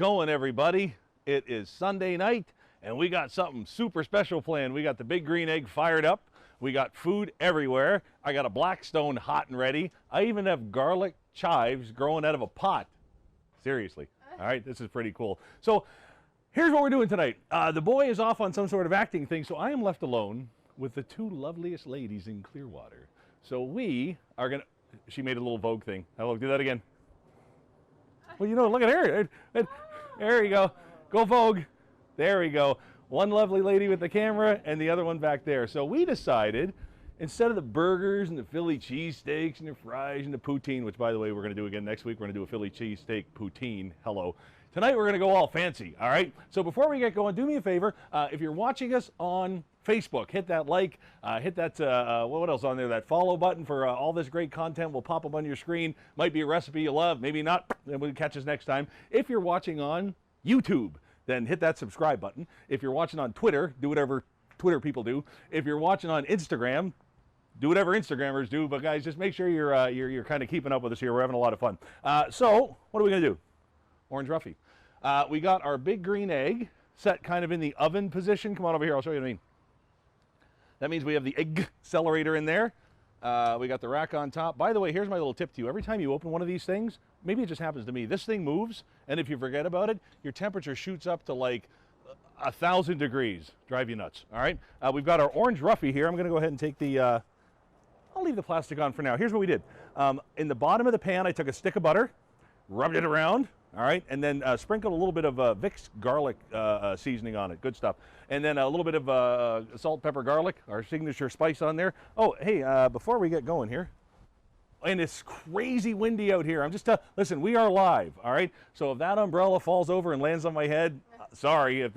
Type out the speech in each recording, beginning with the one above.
going, everybody? It is Sunday night, and we got something super special planned. We got the big green egg fired up. We got food everywhere. I got a Blackstone hot and ready. I even have garlic chives growing out of a pot. Seriously. All right, this is pretty cool. So here's what we're doing tonight. The boy is off on some sort of acting thing, so I am left alone with the two loveliest ladies in Clearwater. So we are going to... She made a little Vogue thing. Hello, do that again. Well, you know, look at her. There you go. Go Vogue. There we go. One lovely lady with the camera and the other one back there. So we decided, instead of the burgers and the Philly cheesesteaks and the fries and the poutine, which, by the way, we're going to do again next week. We're going to do a Philly cheesesteak poutine. Hello. Tonight, we're going to go all fancy, all right? So before we get going, do me a favor. If you're watching us on Facebook, hit that like, hit that, what else on there, that follow button for all this great content will pop up on your screen. Might be a recipe you love, maybe not, then we'll catch us next time. If you're watching on YouTube, then hit that subscribe button. If you're watching on Twitter, do whatever Twitter people do. If you're watching on Instagram, do whatever Instagrammers do. But guys, just make sure you're kind of keeping up with us here. We're having a lot of fun. So what are we going to do? Orange Roughy. We got our big green egg set kind of in the oven position. Come on over here, I'll show you what I mean. That means we have the egg accelerator in there. We got the rack on top. By the way, here's my little tip to you. Every time you open one of these things, maybe it just happens to me, this thing moves, and if you forget about it, your temperature shoots up to like 1,000 degrees. Drive you nuts, all right? We've got our Orange Roughy here. I'm gonna go ahead and take the, I'll leave the plastic on for now. Here's what we did. In the bottom of the pan, I took a stick of butter, rubbed it around, all right, and then sprinkled a little bit of Vicks garlic seasoning on it. Good stuff. And then a little bit of salt, pepper, garlic, our signature spice on there. Oh, hey, before we get going here, and it's crazy windy out here. I'm just listen, we are live, all right? So if that umbrella falls over and lands on my head, sorry, if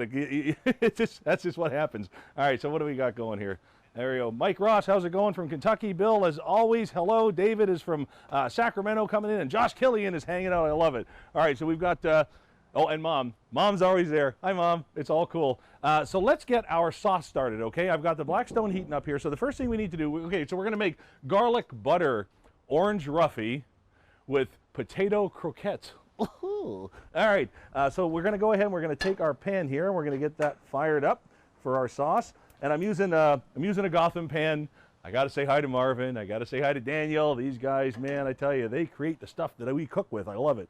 that's just what happens. All right, so what do we got going here? There we go. Mike Ross, how's it going from Kentucky? Bill, as always, hello. David is from Sacramento coming in, and Josh Killian is hanging out. I love it. All right, so we've got, oh, and Mom. Mom's always there. Hi, Mom. It's all cool. So let's get our sauce started, okay? I've got the Blackstone heating up here. So the first thing we need to do, okay, so we're going to make garlic butter Orange Roughy with potato croquettes. All right, so we're going to go ahead and we're going to take our pan here, and we're going to get that fired up for our sauce. And I'm using a Gotham pan. I got to say hi to Marvin. I got to say hi to Daniel. These guys, man, I tell you, they create the stuff that we cook with. I love it.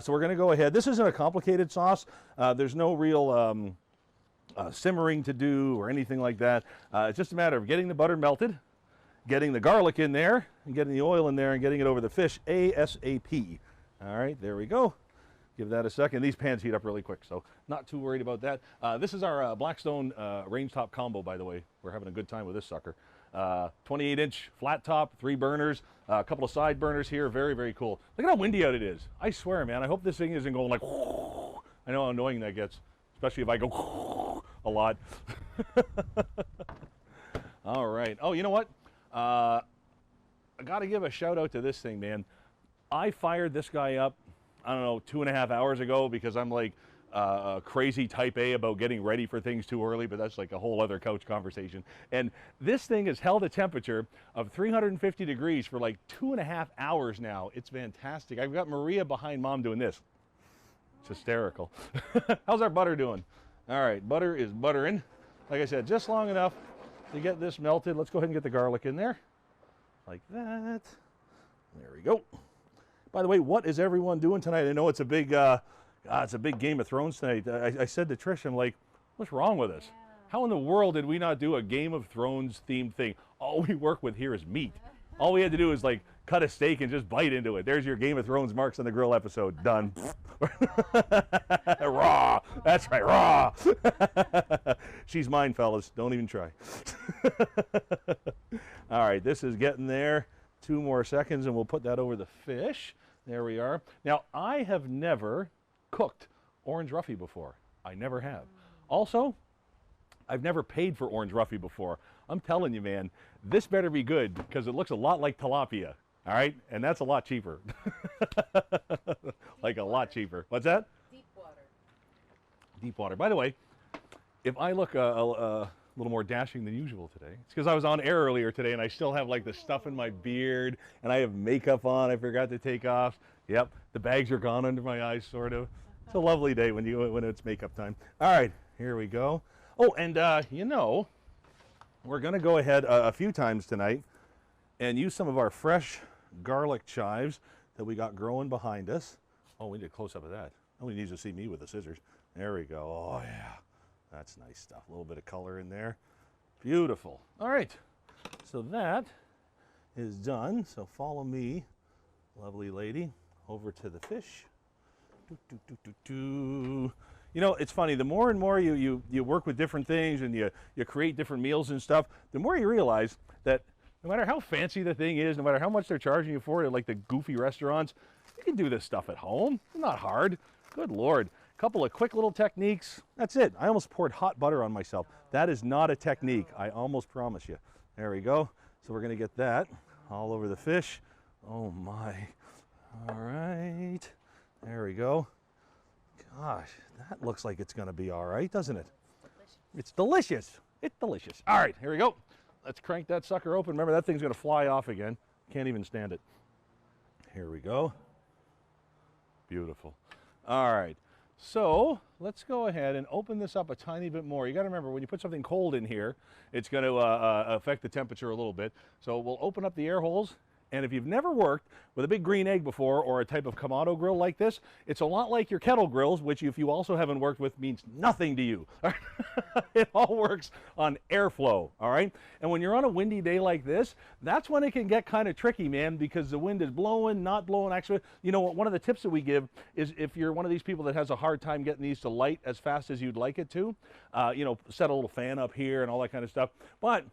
So we're going to go ahead. This isn't a complicated sauce. There's no real simmering to do or anything like that. It's just a matter of getting the butter melted, getting the garlic in there, and getting the oil in there, and getting it over the fish ASAP. All right, there we go. Give that a second. These pans heat up really quick, so not too worried about that. This is our Blackstone range top combo, by the way. We're having a good time with this sucker. 28-inch flat top, 3 burners, a couple of side burners here. Very, very cool. Look at how windy out it is. I swear, man. I hope this thing isn't going like, I know how annoying that gets, especially if I go a lot. All right. Oh, you know what? I got to give a shout out to this thing, man. I fired this guy up, I don't know, 2.5 hours ago because I'm like crazy type A about getting ready for things too early, but that's like a whole other couch conversation. And this thing has held a temperature of 350 degrees for like 2.5 hours now. It's fantastic. I've got Maria behind Mom doing this. It's hysterical. How's our butter doing? All right, butter is buttering. Like I said, just long enough to get this melted. Let's go ahead and get the garlic in there. Like that. There we go. By the way, what is everyone doing tonight? I know it's a big, it's a big Game of Thrones tonight. I said to Trish, I'm like, what's wrong with us? Yeah. How in the world did we not do a Game of Thrones themed thing? All we work with here is meat. All we had to do is like cut a steak and just bite into it. There's your Game of Thrones Marks on the Grill episode. Done. Raw. That's right, raw. She's mine, fellas. Don't even try. All right, this is getting there. 2 more seconds and we'll put that over the fish. There we are. Now, I have never cooked Orange Roughy before. I never have. Also, I've never paid for Orange Roughy before. I'm telling you, man, this better be good because it looks a lot like tilapia. All right? And that's a lot cheaper. Like a lot cheaper. What's that? Deep water. Deep water. By the way, if I look a little more dashing than usual today, it's because I was on air earlier today and I still have like the stuff in my beard and I have makeup on I forgot to take off. Yep, the bags are gone under my eyes, sort of. It's a lovely day when it's makeup time. All right, here we go. Oh, and you know, we're going to go ahead a few times tonight and use some of our fresh garlic chives that we got growing behind us. Oh, we need a close-up of that. Nobody needs to see me with the scissors. There we go. Oh, yeah. That's nice stuff. A little bit of color in there. Beautiful. All right. So that is done. So follow me, lovely lady, over to the fish. You know, it's funny. The more and more you work with different things and you create different meals and stuff, the more you realize that no matter how fancy the thing is, no matter how much they're charging you for it, like the goofy restaurants, you can do this stuff at home. It's not hard. Good Lord. A couple of quick little techniques. That's it. I almost poured hot butter on myself. That is not a technique. I almost promise you. There we go. So we're going to get that all over the fish. Oh my. All right. There we go. Gosh, that looks like it's going to be all right, doesn't it? It's delicious. It's delicious. All right, here we go. Let's crank that sucker open. Remember, that thing's going to fly off again. Can't even stand it. Here we go. Beautiful. All right. So let's go ahead and open this up a tiny bit more. You got to remember, when you put something cold in here, it's going to affect the temperature a little bit. So we'll open up the air holes. And if you've never worked with a big green egg before or a type of Kamado grill like this, it's a lot like your kettle grills, which if you also haven't worked with means nothing to you. It all works on airflow, all right? And when you're on a windy day like this, that's when it can get kind of tricky, man, because the wind is blowing, not blowing. Actually, you know, one of the tips that we give is if you're one of these people that has a hard time getting these to light as fast as you'd like it to, you know, set a little fan up here and all that kind of stuff. But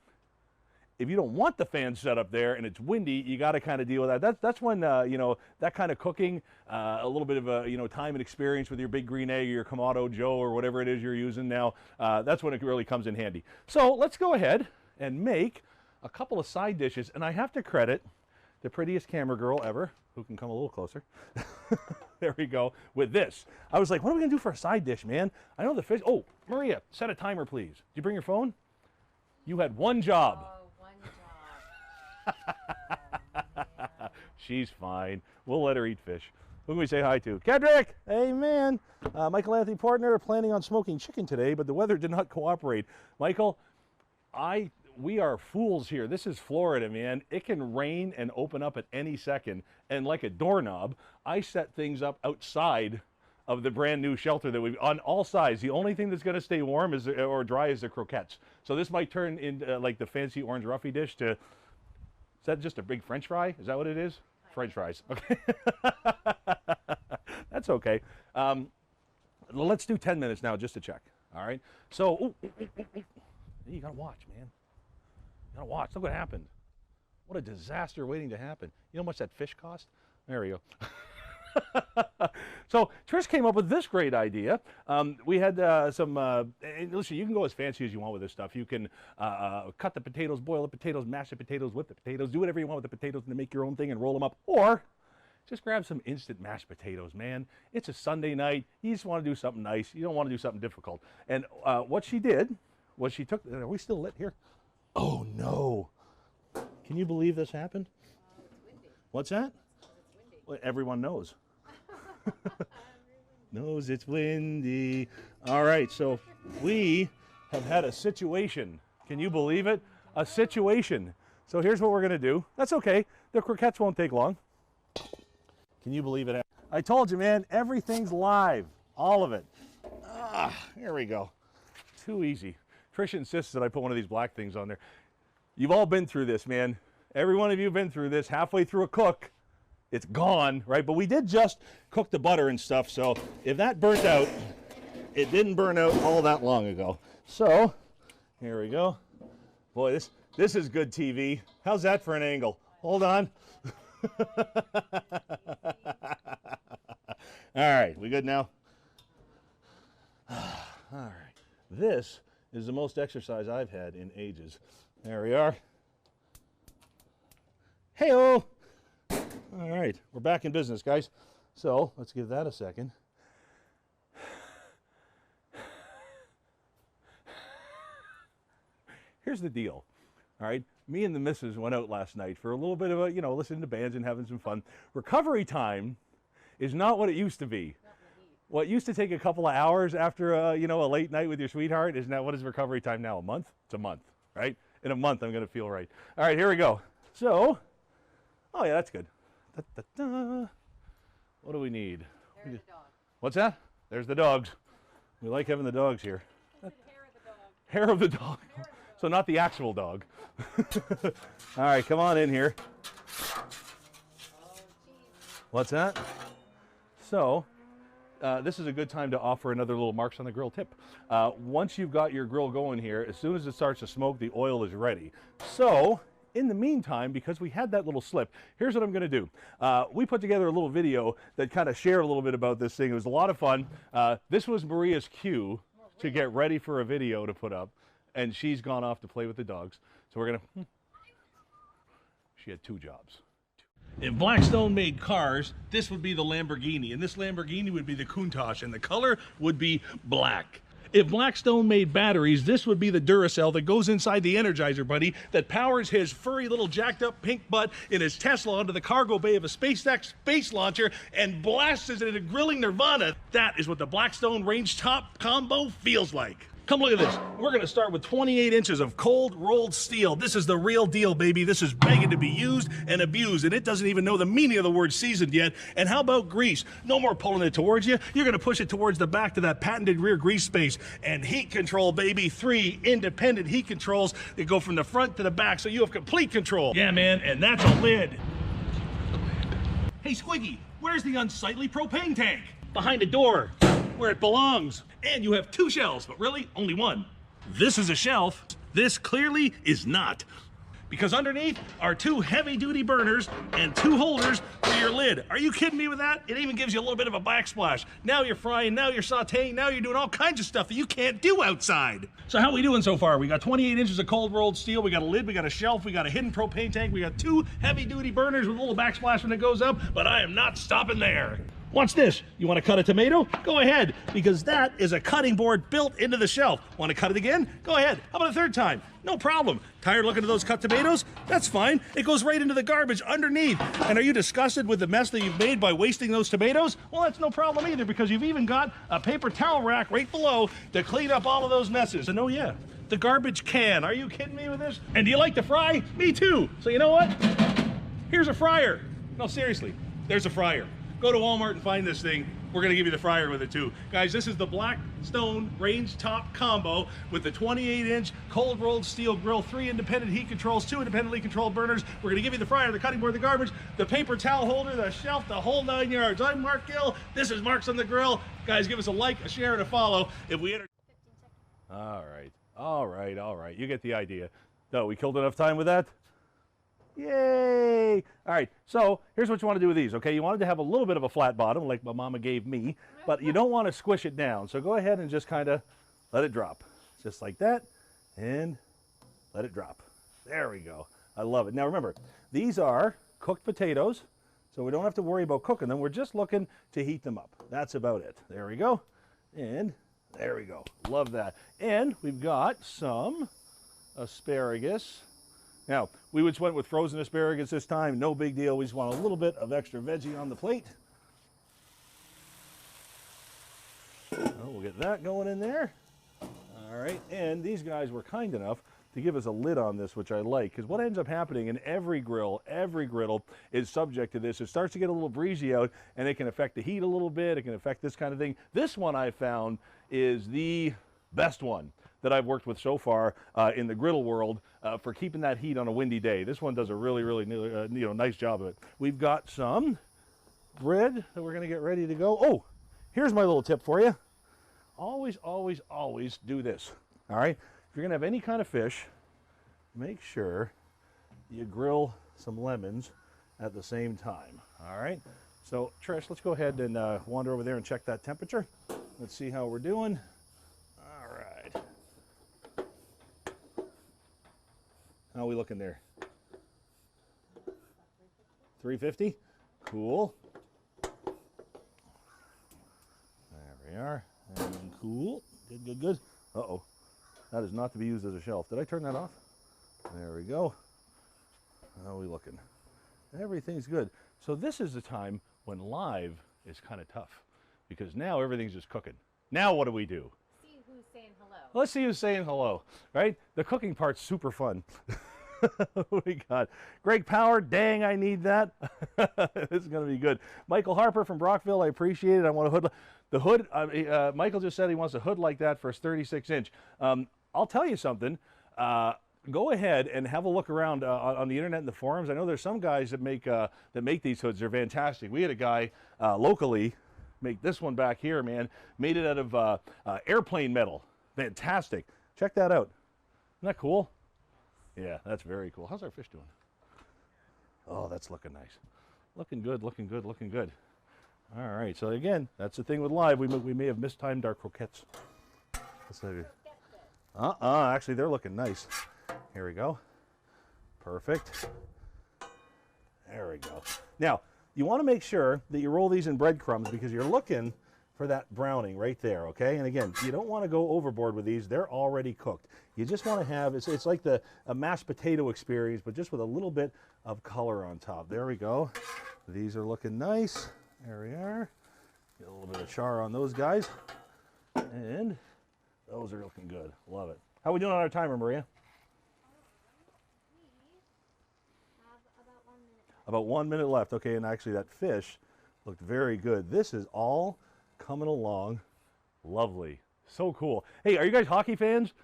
if you don't want the fan set up there and it's windy, you got to kind of deal with that. That's when, you know, that kind of cooking, a little bit of, you know, time and experience with your big green egg or your Kamado Joe or whatever it is you're using now, that's when it really comes in handy. So let's go ahead and make a couple of side dishes. And I have to credit the prettiest camera girl ever, who can come a little closer. There we go, with this. I was like, what are we going to do for a side dish, man? I know the fish. Oh, Maria, set a timer, please. Did you bring your phone? You had one job. She's fine. We'll let her eat fish. Who can we say hi to? Kedrick! Hey, man. Michael Anthony Partner planning on smoking chicken today, but the weather did not cooperate. Michael, we are fools here. This is Florida, man. It can rain and open up at any second. And like a doorknob, I set things up outside of the brand new shelter that we've on all sides. The only thing that's going to stay warm is or dry is the croquettes. So this might turn into like the fancy orange Roughy dish to. Is that just a big French fry? Is that what it is? French fries. Okay. That's okay. Let's do 10 minutes now just to check. All right. So, you got to watch, man. You got to watch. Look what happened. What a disaster waiting to happen. You know how much that fish cost? There we go. So Trish came up with this great idea. We had listen, you can go as fancy as you want with this stuff. You can cut the potatoes, boil the potatoes, mash the potatoes, whip the potatoes, do whatever you want with the potatoes and make your own thing and roll them up. Or just grab some instant mashed potatoes, man. It's a Sunday night. You just want to do something nice. You don't want to do something difficult. And what she did was she took, are we still lit here? Oh, no. Can you believe this happened? It's windy. What's that? It's windy. Well, everyone knows. Knows it's windy. All right, so we have had a situation. Can you believe it? A situation. So here's what we're going to do. That's okay. The croquettes won't take long. Can you believe it? I told you, man, everything's live. All of it. Here we go. Too easy. Trish insists that I put one of these black things on there. You've all been through this, man. Every one of you have been through this. Halfway through a cook, it's gone, right? But we did just cook the butter and stuff, so if that burnt out, it didn't burn out all that long ago. So, here we go. Boy, this is good TV. How's that for an angle? Hold on. All right, we good now? All right. This is the most exercise I've had in ages. There we are. Hey-o! All right, we're back in business, guys. So let's give that a second. Here's the deal, all right? Me and the missus went out last night for a little bit of a, you know, listening to bands and having some fun. Recovery time is not what it used to be. what used to take a couple of hours after you know, a late night with your sweetheart is now, what is recovery time now? A month? It's a month, right? In a month, I'm going to feel right. All right, here we go. So, oh yeah, that's good. Da, da, da. What do we need? Hair of the dog. What's that? There's the dogs. We like having the dogs here. Hair of the dog. Hair of the dog. Hair of the dog. So not the actual dog. All right, come on in here. Oh, geez. What's that? So, this is a good time to offer another little Marks on the Grill tip. Once you've got your grill going here, as soon as it starts to smoke, the oil is ready. So, in the meantime, because we had that little slip, here's what I'm going to do. We put together a little video that kind of shared a little bit about this thing. It was a lot of fun. This was Maria's cue to get ready for a video to put up, and she's gone off to play with the dogs. So we're going to... She had 2 jobs. If Blackstone made cars, this would be the Lamborghini, and this Lamborghini would be the Countach, and the color would be black. If Blackstone made batteries, this would be the Duracell that goes inside the Energizer Bunny that powers his furry little jacked up pink butt in his Tesla onto the cargo bay of a SpaceX space launcher and blasts it into grilling nirvana. That is what the Blackstone range top combo feels like. Come look at this. We're going to start with 28 inches of cold rolled steel. This is the real deal, baby. This is begging to be used and abused, and it doesn't even know the meaning of the word seasoned yet. And how about grease? No more pulling it towards you. You're going to push it towards the back to that patented rear grease space. And heat control, baby. 3 independent heat controls that go from the front to the back, so you have complete control. Yeah, man, and that's a lid. Hey, Squiggy, where's the unsightly propane tank? Behind the door, where it belongs. And you have 2 shelves, but really only 1. This is a shelf. This clearly is not. Because underneath are 2 heavy-duty burners and 2 holders for your lid. Are you kidding me with that? It even gives you a little bit of a backsplash. Now you're frying, now you're sauteing, now you're doing all kinds of stuff that you can't do outside. So how are we doing so far? We got 28 inches of cold rolled steel, we got a lid, we got a shelf, we got a hidden propane tank, we got 2 heavy-duty burners with a little backsplash when it goes up, but I am not stopping there. What's this? You want to cut a tomato? Go ahead, because that is a cutting board built into the shelf. Want to cut it again? Go ahead. How about a 3rd time? No problem. Tired looking at those cut tomatoes? That's fine. It goes right into the garbage underneath. And are you disgusted with the mess that you've made by wasting those tomatoes? Well, that's no problem either, because you've even got a paper towel rack right below to clean up all of those messes. And oh yeah, the garbage can. Are you kidding me with this? And do you like to fry? Me too. So you know what? Here's a fryer. No, seriously, there's a fryer. Go to Walmart and find this thing. We're going to give you the fryer with it too. Guys, this is the Blackstone range top combo with the 28-inch cold rolled steel grill, 3 independent heat controls, 2 independently controlled burners. We're going to give you the fryer, the cutting board, the garbage, the paper towel holder, the shelf, the whole 9 yards. I'm Marc Gill. This is Marks on the Grill. Guys, give us a like, a share, and a follow. If we enter... 15 seconds. All right. You get the idea. No, we killed enough time with that? Yay! All right, so here's what you want to do with these, okay? You wanted to have a little bit of a flat bottom like my mama gave me, but you don't want to squish it down. So go ahead and just kind of let it drop. Just like that, and let it drop. There we go. I love it. Now remember, these are cooked potatoes, so we don't have to worry about cooking them. We're just looking to heat them up. That's about it. There we go. And there we go. Love that. And we've got some asparagus. Now, we just went with frozen asparagus this time. No big deal. We just want a little bit of extra veggie on the plate. We'll get that going in there. All right, and these guys were kind enough to give us a lid on this, which I like, because what ends up happening in every griddle is subject to this. It starts to get a little breezy out, and it can affect the heat a little bit. It can affect this kind of thing. This one I found is the best one that I've worked with so far in the griddle world for keeping that heat on a windy day. This one does a really nice job of it. We've got some bread that we're going to get ready to go. Oh, here's my little tip for you. Always do this. All right, if you're going to have any kind of fish, make sure you grill some lemons at the same time. All right, so Trish, let's go ahead and wander over there and check that temperature. Let's see how we're doing. All right. How are we looking there? 350? Cool. There we are. And cool. Good. Uh-oh. That is not to be used as a shelf. Did I turn that off? There we go. How are we looking? Everything's good. So this is the time when live is kind of tough. because now everything's just cooking. Now what do we do? See who's saying hello. Let's see who's saying hello, right? The cooking part's super fun. What we got? Greg Power, dang, I need that. This is going to be good. Michael Harper from Brockville, I appreciate it. I want a hood. The hood, Michael just said he wants a hood like that for his 36-inch. I'll tell you something. Go ahead and have a look around on the internet and the forums. I know there's some guys that make these hoods. They're fantastic. We had a guy locally make this one back here, man. Made it out of airplane metal. Fantastic. Check that out. Isn't that cool? Yeah, that's very cool. How's our fish doing? Oh, that's looking nice. Looking good, looking good, looking good. All right, so again, that's the thing with live. We may have mistimed our croquettes. Actually, they're looking nice. Here we go. Perfect. There we go. Now, you want to make sure that you roll these in breadcrumbs because you're looking for that browning right there, okay? And again, you don't want to go overboard with these. They're already cooked. You just want to have, it's like a mashed potato experience, but just with a little bit of color on top. There we go. These are looking nice. There we are. Get a little bit of char on those guys. And those are looking good. Love it. How are we doing on our timer, Maria? We have about 1 minute left. About 1 minute left. Okay, and actually that fish looked very good. This is all coming along lovely. So cool. Hey, are you guys hockey fans?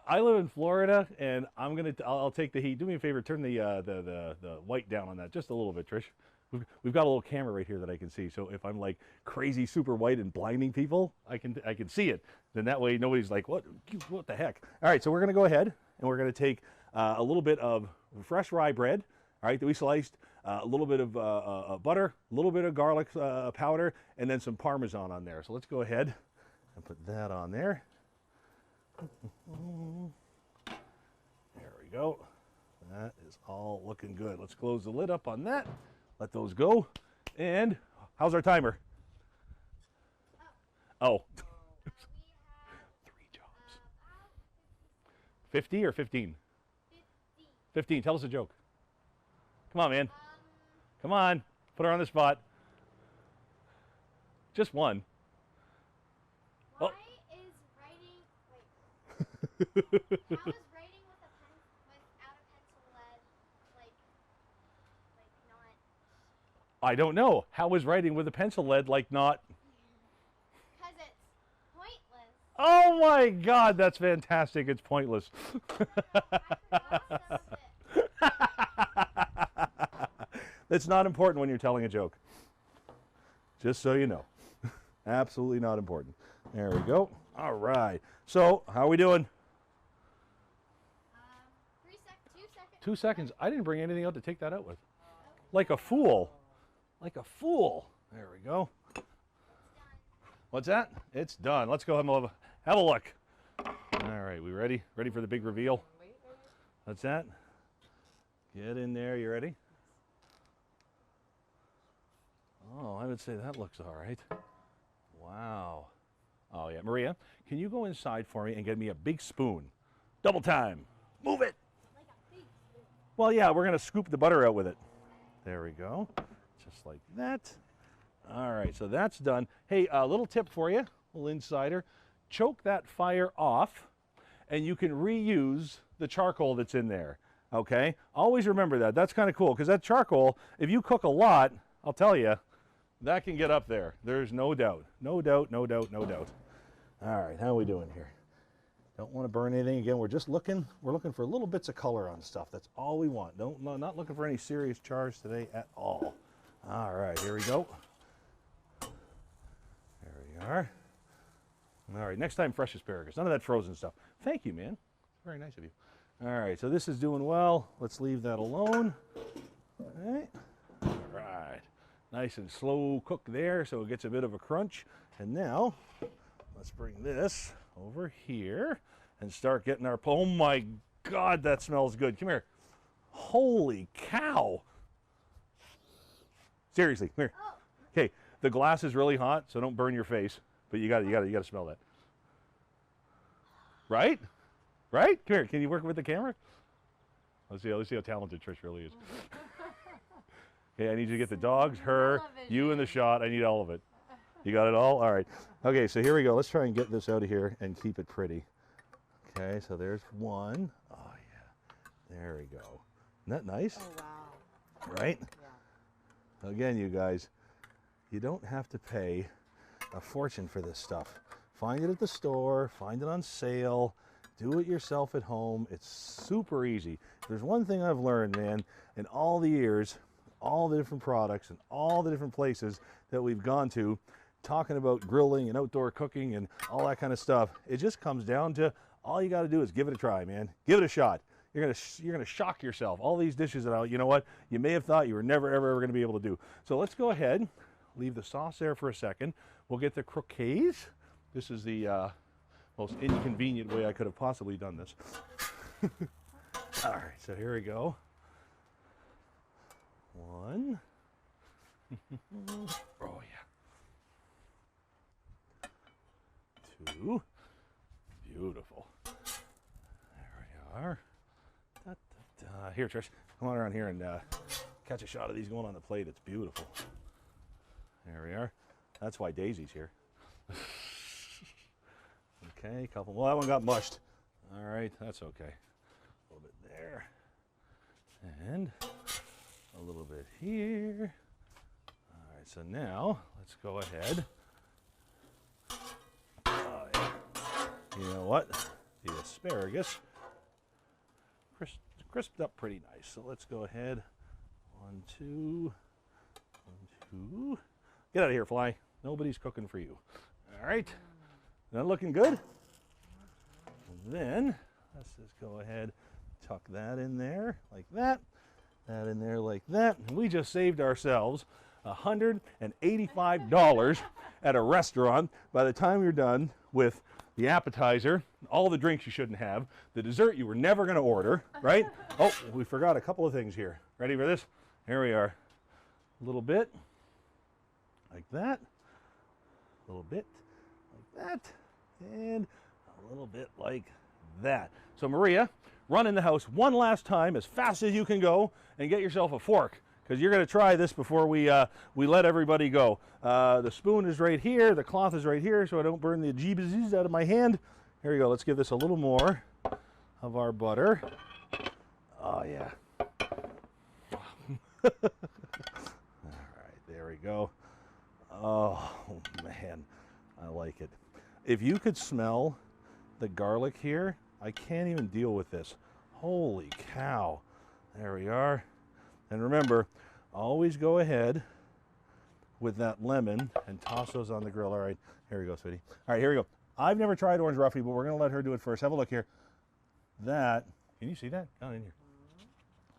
I live in Florida, and I'll take the heat. Do me a favor, turn the white down on that just a little bit, Trish. We've got a little camera right here that I can see. So if I'm like crazy super white and blinding people, I can see it. Then that way nobody's like, what the heck? All right, so we're gonna go ahead and we're gonna take a little bit of fresh rye bread, all right, that we sliced, a little bit of butter, a little bit of garlic powder, and then some Parmesan on there. So let's go ahead and put that on there. There we go. That is all looking good. Let's close the lid up on that. Let those go. And how's our timer? Oh. 3 jobs. 50 or 15? 15. Tell us a joke. Come on, man. Come on. Put her on the spot. Just one. Why is writing, wait. How is writing without a pencil lead, like not? I don't know. How is writing with a pencil lead like not? Because it's pointless. Oh my God, that's fantastic. It's pointless. It's not important when you're telling a joke. Just so you know. Absolutely not important. There we go. All right. So, how are we doing? 2 seconds. 2 seconds. I didn't bring anything out to take that out with. Like a fool. Like a fool. There we go. What's that? It's done. Let's go have a look. All right, we ready? Ready for the big reveal? What's that? Get in there. You ready? Oh, I would say that looks all right. Wow. Oh, yeah. Maria, can you go inside for me and get me a big spoon? Double time. Move it. Like a big spoon. Well, yeah, we're going to scoop the butter out with it. There we go. Just like that. All right, so that's done. Hey, a little tip for you, a little insider. Choke that fire off, and you can reuse the charcoal that's in there, okay? Always remember that. That's kind of cool, because that charcoal, if you cook a lot, I'll tell you, that can get up there. There's no doubt. No doubt, no doubt, no doubt. All right, how are we doing here? Don't want to burn anything. Again, we're looking for little bits of color on stuff. That's all we want. Not looking for any serious chars today at all. All right, here we go. There we are. All right, next time fresh asparagus. None of that frozen stuff. Thank you, man. Very nice of you. All right, so this is doing well. Let's leave that alone. All right. All right. Nice and slow cook there so it gets a bit of a crunch. And now, let's bring this over here and start getting our, oh my God, that smells good. Come here. Holy cow. Seriously, come here. Okay, the glass is really hot, so don't burn your face, but you got to smell that. Right? Right? Come here. Can you work with the camera? Let's see how talented Trish really is. Okay, I need you to get the dogs, her, you in the shot. I need all of it. You got it all? All right. Okay, so here we go. Let's try and get this out of here and keep it pretty. Okay, so there's one. Oh, yeah. There we go. Isn't that nice? Oh, wow. Right? Yeah. Again, you guys, you don't have to pay a fortune for this stuff. Find it at the store, find it on sale, do it yourself at home. It's super easy. If there's one thing I've learned, man, in all the years, all the different products and all the different places that we've gone to, talking about grilling and outdoor cooking and all that kind of stuff, it just comes down to all you got to do is give it a try, man. Give it a shot. You're gonna shock yourself. All these dishes that you know what, you may have thought you were never ever gonna be able to do. So let's go ahead, leave the sauce there for a second. We'll get the croquettes. This is the most inconvenient way I could have possibly done this. All right, so here we go. One. Oh yeah. Two. Beautiful. There we are. Da, da, da. Here, Trish, come on around here and catch a shot of these going on the plate. It's beautiful. There we are. That's why Daisy's here. Okay, couple. Well, that one got mushed. All right, that's okay. A little bit there. And a little bit here. All right, so now let's go ahead. Oh, yeah. You know what? The asparagus crisped up pretty nice. So let's go ahead. 1, 2, 1, 2. Get out of here, fly. Nobody's cooking for you. All right. That looking good? And then let's just go ahead, tuck that in there like that. That in there like that. And we just saved ourselves $185 at a restaurant by the time you're done with the appetizer, all the drinks you shouldn't have, the dessert you were never going to order, right? Oh, we forgot a couple of things here. Ready for this? Here we are. A little bit like that, a little bit like that, and a little bit like that. So Maria, run in the house one last time as fast as you can go and get yourself a fork, because you're going to try this before we let everybody go. The spoon is right here, the cloth is right here, so I don't burn the jeebies out of my hand. Here we go. Let's give this a little more of our butter. Oh yeah. All right, there we go. Oh man, I like it. If you could smell the garlic here, I can't even deal with this. Holy cow. There we are. And remember, always go ahead with that lemon and toss those on the grill. All right, here we go, sweetie. All right, here we go. I've never tried orange roughy, but we're gonna let her do it first. Have a look here. That, can you see that? Down in here.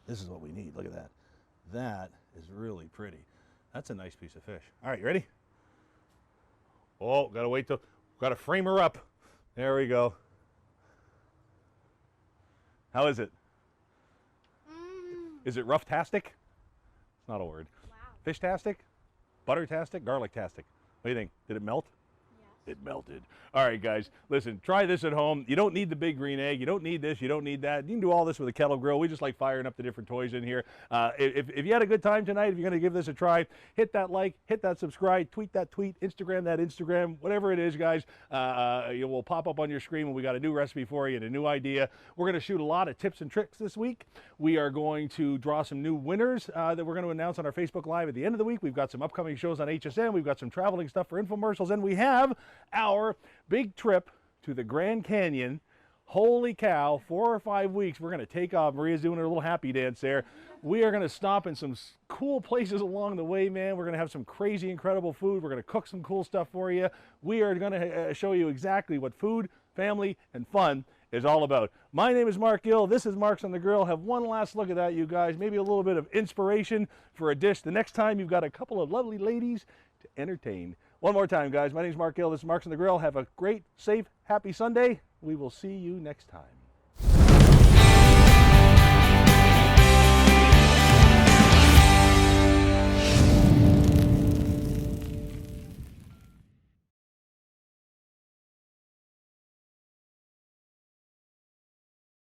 This is what we need, look at that. That is really pretty. That's a nice piece of fish. All right, you ready? Oh, gotta wait till, gotta frame her up. There we go. How is it? Is it rough-tastic? It's not a word. Wow. Fish-tastic? Butter-tastic? Garlic-tastic? What do you think? Did it melt? Yes. It melted. All right, guys, listen, try this at home. You don't need the big green egg. You don't need this. You don't need that. You can do all this with a kettle grill. We just like firing up the different toys in here. If you had a good time tonight, if you're going to give this a try, hit that like, hit that subscribe, tweet that tweet, Instagram that Instagram, whatever it is, guys. It will pop up on your screen when we got a new recipe for you and a new idea. We're going to shoot a lot of tips and tricks this week. We are going to draw some new winners that we're going to announce on our Facebook Live at the end of the week. We've got some upcoming shows on HSN. We've got some traveling stuff for infomercials, and we have our big trip to the Grand Canyon. Holy cow, 4 or 5 weeks. We're going to take off. Maria's doing her little happy dance there. We are going to stop in some cool places along the way, man. We're going to have some crazy, incredible food. We're going to cook some cool stuff for you. We are going to show you exactly what food, family, and fun is all about. My name is Marc Gill. This is Marc's on the Grill. Have one last look at that, you guys. Maybe a little bit of inspiration for a dish the next time you've got a couple of lovely ladies to entertain. One more time, guys. My name is Marc Gill. This is Marc's on the Grill. Have a great, safe, happy Sunday. We will see you next time.